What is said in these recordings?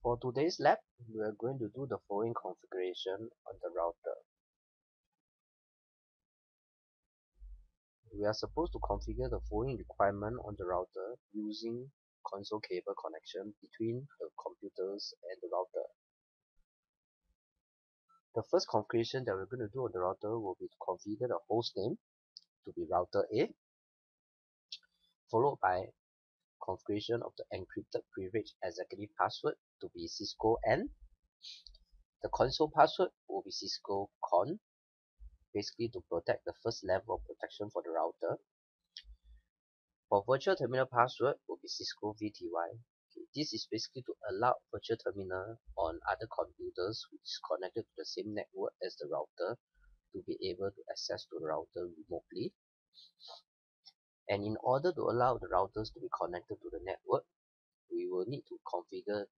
For today's lab, we are going to do the following configuration on the router. We are supposed to configure the following requirement on the router using console cable connection between the computers and the router. The first configuration that we're going to do on the router will be to configure the host name to be router A, followed by configuration of the encrypted privilege executive password to be Cisco N. The console password will be Cisco Con, basically to protect the first level of protection for the router. For virtual terminal password will be Cisco VTY. Okay, this is basically to allow virtual terminal on other computers which is connected to the same network as the router to be able to access to the router remotely. And in order to allow the routers to be connected to the network, we will need to configure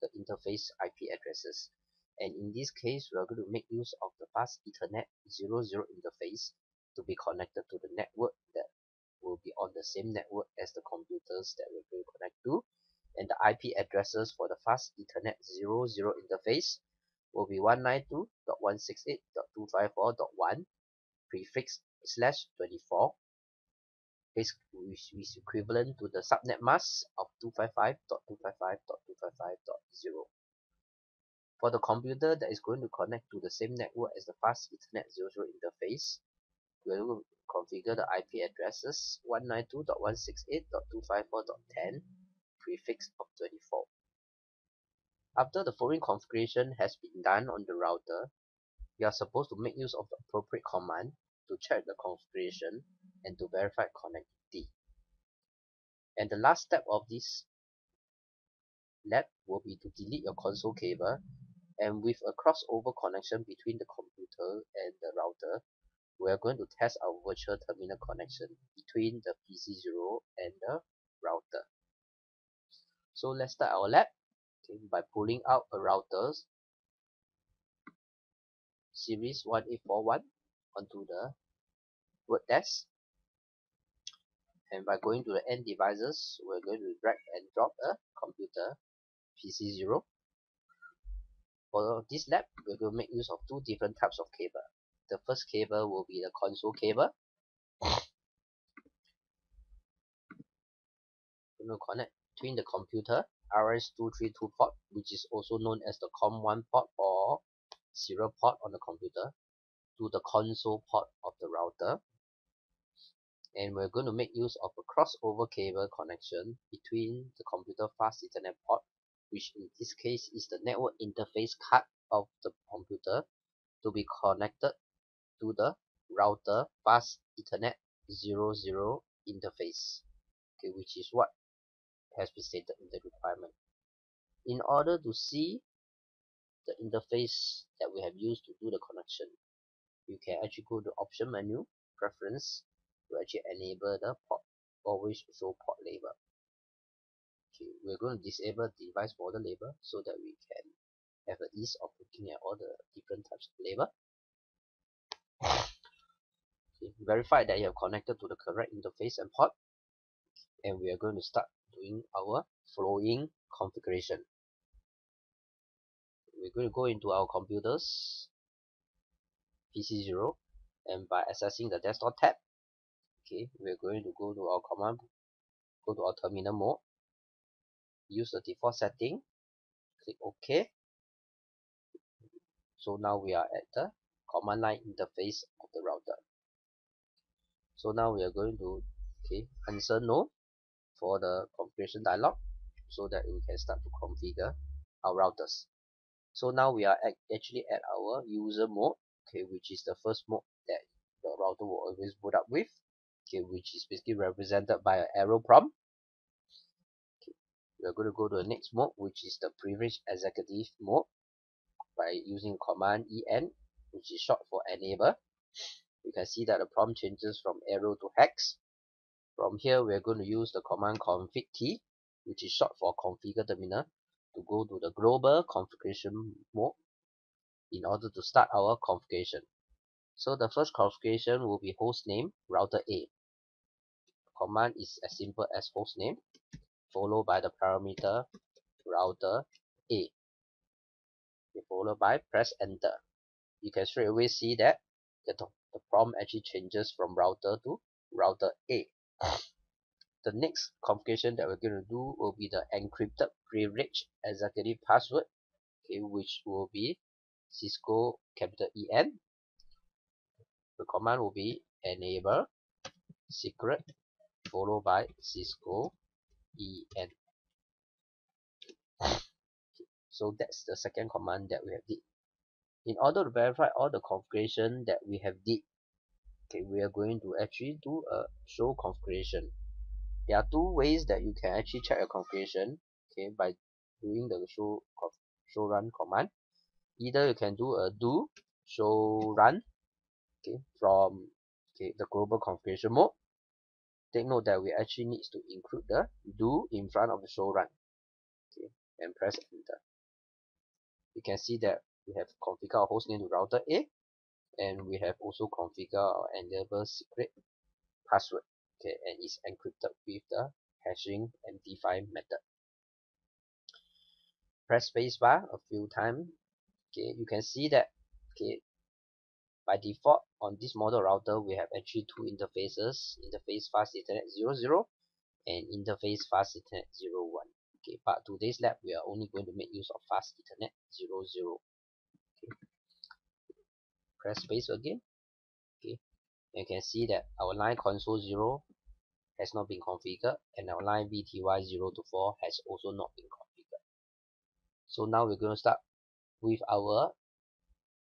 the interface IP addresses. And in this case, we are going to make use of the fast Ethernet 00 interface to be connected to the network that will be on the same network as the computers that we're going to connect to. And the IP addresses for the fast Ethernet 00 interface will be 192.168.254.1 prefix /24, which is equivalent to the subnet mask of 255.255.255.0. For the computer that is going to connect to the same network as the fast Ethernet 00 interface, we are going to configure the IP addresses 192.168.254.10 prefix of 24. After the following configuration has been done on the router, we are supposed to make use of the appropriate command to check the configuration and to verify connectivity. And the last step of this lab will be to delete your console cable, and with a crossover connection between the computer and the router, we are going to test our virtual terminal connection between the PC0 and the router. So let's start our lab by pulling out a router series 1841 onto the word desk, and by going to the end devices, we're going to drag and drop a computer PC0. For this lab, we're going to make use of two different types of cable. The first cable will be the console cable. We're going to connect between the computer RS232 port, which is also known as the COM1 port or serial port on the computer, to the console port of the router. And we're going to make use of a crossover cable connection between the computer fast Ethernet port, which in this case is the network interface card of the computer, to be connected to the router fast Ethernet 00 interface, okay, which is what has been stated in the requirement. In order to see the interface that we have used to do the connection, you can actually go to option menu, preference, to actually enable the port, always show port label. Okay, we're going to disable device border label so that we can have the ease of looking at all the different types of label. Okay, verify that you have connected to the correct interface and port, and we are going to start doing our following configuration. We're going to go into our computers PC0, and by accessing the desktop tab, okay, we're going to go to our command, go to our terminal mode, use the default setting, click OK. So now we are at the command line interface of the router. So now we are going to answer no for the configuration dialog so that we can start to configure our routers. So now we are actually at our user mode, which is the first mode that the router will always boot up with, which is basically represented by an arrow prompt. We are going to go to the next mode, which is the privilege executive mode, by using command en, which is short for enable. You can see that the prompt changes from arrow to hex. From here, we are going to use the command config t, which is short for configure terminal, to go to the global configuration mode in order to start our configuration. So the first configuration will be hostname router A. The command is as simple as hostname, followed by the parameter router A. Okay, followed by press enter. You can straight away see that the prompt actually changes from router to router A. The next configuration that we're going to do will be the encrypted privileged executive password, okay, which will be Cisco capital EN. The command will be enable secret followed by Cisco EN. So that's the second command that we have did. In order to verify all the configuration that we have did, okay, we are going to actually do a show configuration. There are two ways that you can actually check your configuration, okay, by doing the show run command. Either you can do a do show run, okay, from the global configuration mode. Take note that we actually need to include the do in front of the show run, okay, and press enter. You can see that we have configured our hostname to router A, and we have also configured our enable secret password, okay, and it's encrypted with the hashing MD5 method. Press spacebar a few times. Okay, you can see that, okay, by default on this model router we have actually two interfaces: interface fast ethernet 00 and interface fast ethernet 01. Okay, but today's lab we are only going to make use of fast ethernet 00. Okay, press space again. Okay, you can see that our line console 0 has not been configured, and our line VTY 0 to 4 has also not been configured. So now we're going to start with our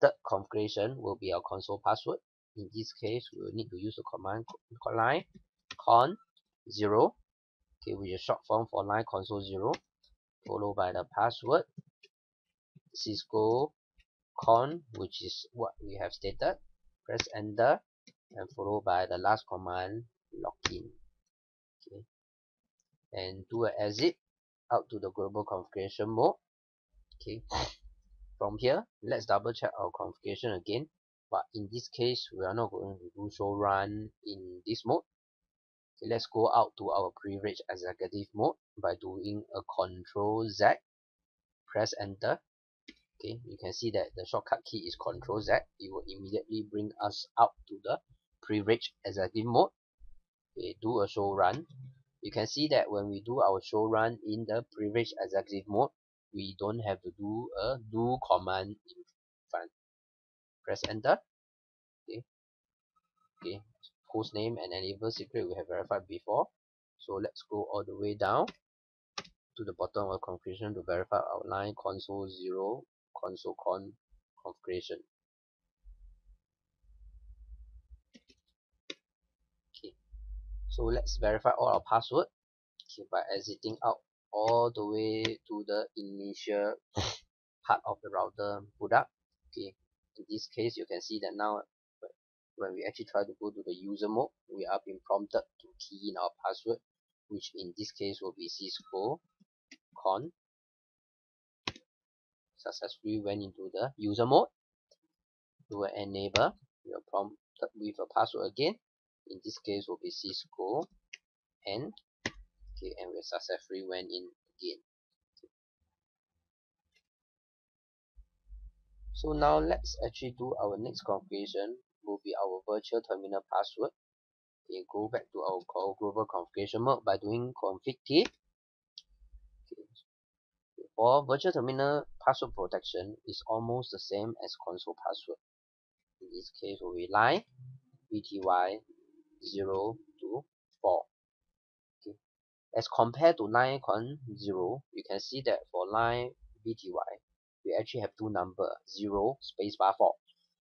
third configuration, will be our console password. In this case, we will need to use the command line con 0, okay, which is short form for line console 0, followed by the password Cisco con, which is what we have stated. Press enter, and followed by the last command login. Okay, and do an exit out to the global configuration mode. Okay, from here let's double check our configuration again, but in this case we are not going to do show run in this mode. Okay, let's go out to our privileged executive mode by doing a Control Z, press enter. Okay, you can see that the shortcut key is Control Z. It will immediately bring us out to the privileged executive mode. Okay, do a show run. You can see that when we do our show run in the privileged executive mode, we don't have to do a do command in front. Press enter. Okay, okay, host name and enable secret we have verified before. So let's go all the way down to the bottom of configuration to verify our line console 0 console con configuration. Okay, so let's verify all our password, okay, by exiting out all the way to the initial part of the router boot up. Okay, in this case you can see that now when we actually try to go to the user mode, we are being prompted to key in our password, which in this case will be Cisco con. Successfully went into the user mode. We will enable. We are prompted with a password again. In this case will be Cisco N. Okay, and we successfully went in again. So now let's actually do our next configuration. Will be our virtual terminal password. Okay, go back to our global configuration mode by doing config T. Okay. For virtual terminal password protection is almost the same as console password. In this case will be line VTY 0 to 4. Okay. As compared to line con 0, you can see that for line VTY, we actually have two numbers, 0 spacebar 4.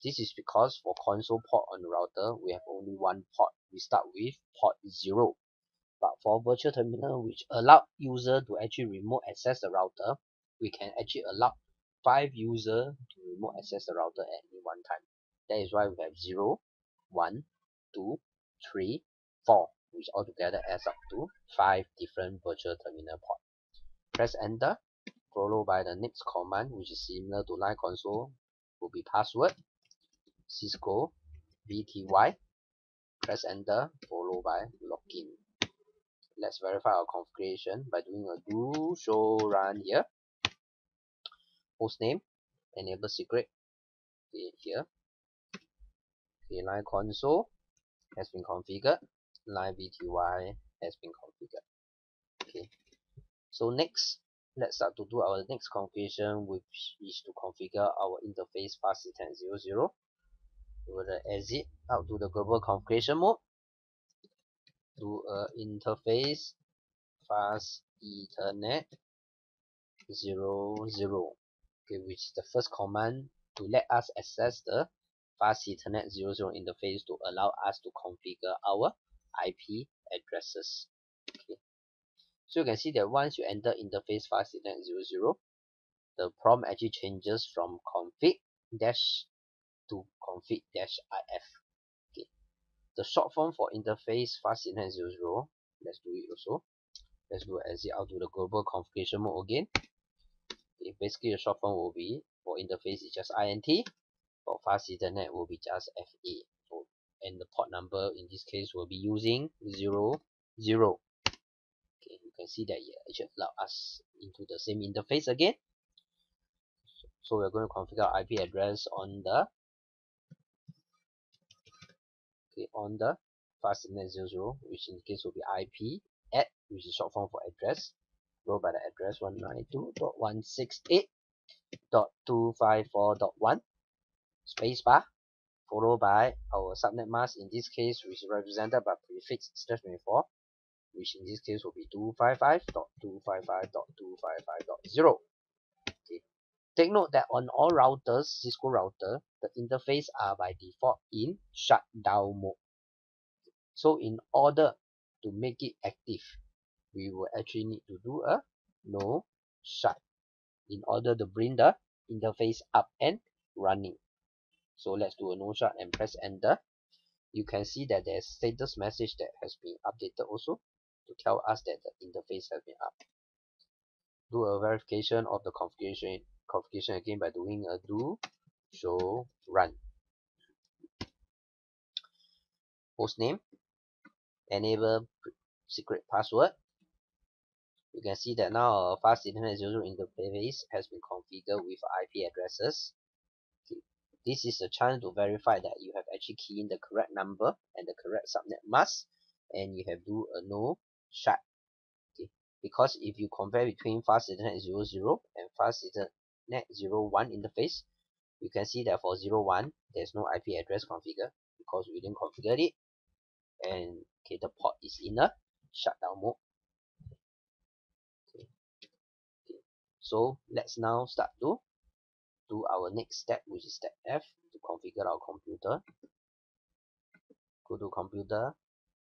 This is because for console port on the router, we have only one port. We start with port 0. But for virtual terminal, which allow user to actually remote access the router, we can actually allow 5 users to remote access the router at any one time. That is why we have 0, 1, 2, 3, 4, which altogether adds up to 5 different virtual terminal ports. Press enter, followed by the next command, which is similar to line console, will be password Cisco VTY. Press enter, followed by login. Let's verify our configuration by doing a do show run here. hostname, enable secret. Okay, here. Okay, line console has been configured. Line VTY has been configured. Okay. So next, let's start to do our next configuration, which is to configure our interface fast Ethernet 00. We will exit out to the global configuration mode. Do a interface fast Ethernet 00. Okay, which is the first command to let us access the fast Ethernet 00 interface to allow us to configure our IP addresses. Okay. So you can see that once you enter interface fast Ethernet 00, the prompt actually changes from config dash to config dash if. Okay. The short form for interface fast Ethernet 00, let's do it also. Let's do exit out to the global configuration mode again. Okay, basically the short form will be for interface is just int, for fast Ethernet will be just FA. So, and the port number in this case will be using 00. Okay, you can see that it should allow us into the same interface again. So we're going to configure IP address on the fast Ethernet 00, which in this case will be IP at, which is short form for address, followed by the address 192.168.254.1 spacebar, followed by our subnet mask, in this case which is represented by prefix /24, which in this case will be 255.255.255.0. Okay. Take note that on all routers, Cisco router, the interface are by default in shutdown mode. So in order to make it active, we will actually need to do a no shut in order to bring the interface up and running. So let's do a no shut and press enter. You can see that there's status message that has been updated also to tell us that the interface has been up. Do a verification of the configuration again by doing a do show run. Hostname, enable secret password. You can see that now our fast Ethernet 00 interface has been configured with IP addresses. Okay. This is a chance to verify that you have actually keyed in the correct number and the correct subnet mask, and you have do a no shut. Okay. Because if you compare between fast Ethernet 00 and fast Ethernet 01 interface, you can see that for 01 there's no IP address configured because we didn't configure it, and okay, the port is in a shutdown mode. Okay. Okay. So let's now start to do our next step, which is step F, to configure our computer. Go to computer,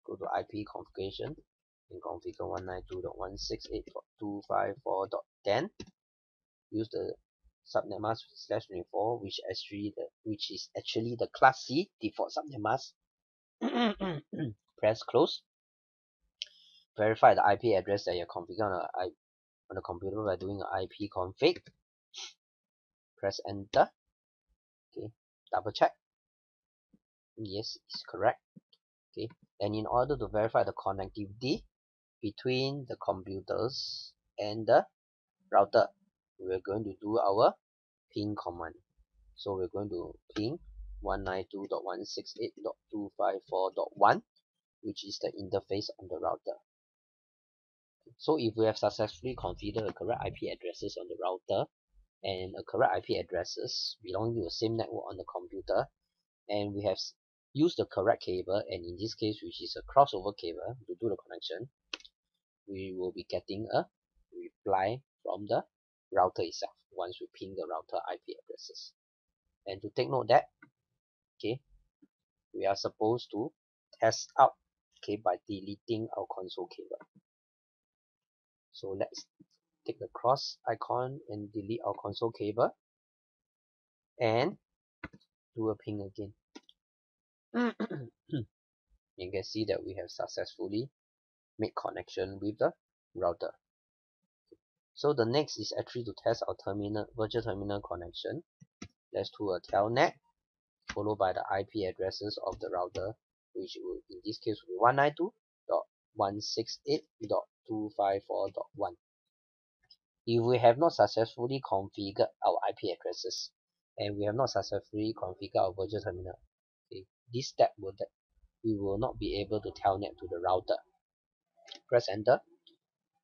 go to IP configuration, and configure 192.168.254.10. Use the subnet mask /24, which is actually the class C default subnet mask. Press close. Verify the IP address that you're configuring on the computer by doing an IP config. Press enter. Okay, double check. Yes, it's correct. Okay, and in order to verify the connectivity between the computers and the router, we're going to do our ping command. So we're going to ping 192.168.254.1, which is the interface on the router. So if we have successfully configured the correct IP addresses on the router and a correct IP addresses belonging to the same network on the computer, and we have used the correct cable, and in this case which is a crossover cable, to do the connection, we will be getting a reply from the router itself once we ping the router IP addresses. And to take note that, okay, we are supposed to test out, okay, by deleting our console cable. So let's take the cross icon and delete our console cable and do a ping again. You can see that we have successfully made connection with the router. So the next is actually to test our virtual terminal connection. Let's do a telnet followed by the IP addresses of the router, which will, in this case will be 192.168.254.1. If we have not successfully configured our IP addresses and we have not successfully configured our virtual terminal, okay, this step we will not be able to telnet to the router. Press enter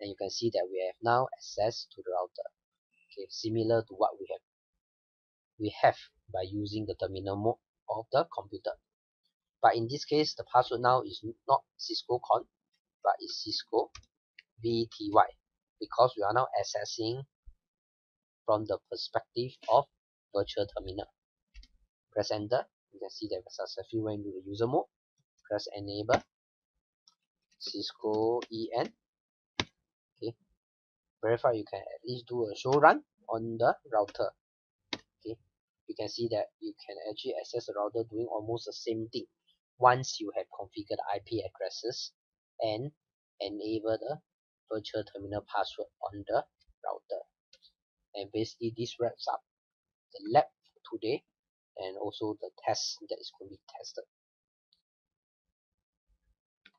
and you can see that we have now access to the router. Okay, similar to what we have by using the terminal mode of the computer. But in this case, the password now is not Cisco Con, but is Cisco VTY, because we are now accessing from the perspective of virtual terminal. Press enter. You can see that we successfully went into the user mode. Press enable Cisco EN. Okay, verify you can at least do a show run on the router. Okay, you can see that you can actually access the router doing almost the same thing once you have configured IP addresses and enable the virtual terminal password on the router. And basically this wraps up the lab for today and also the test that is going to be tested.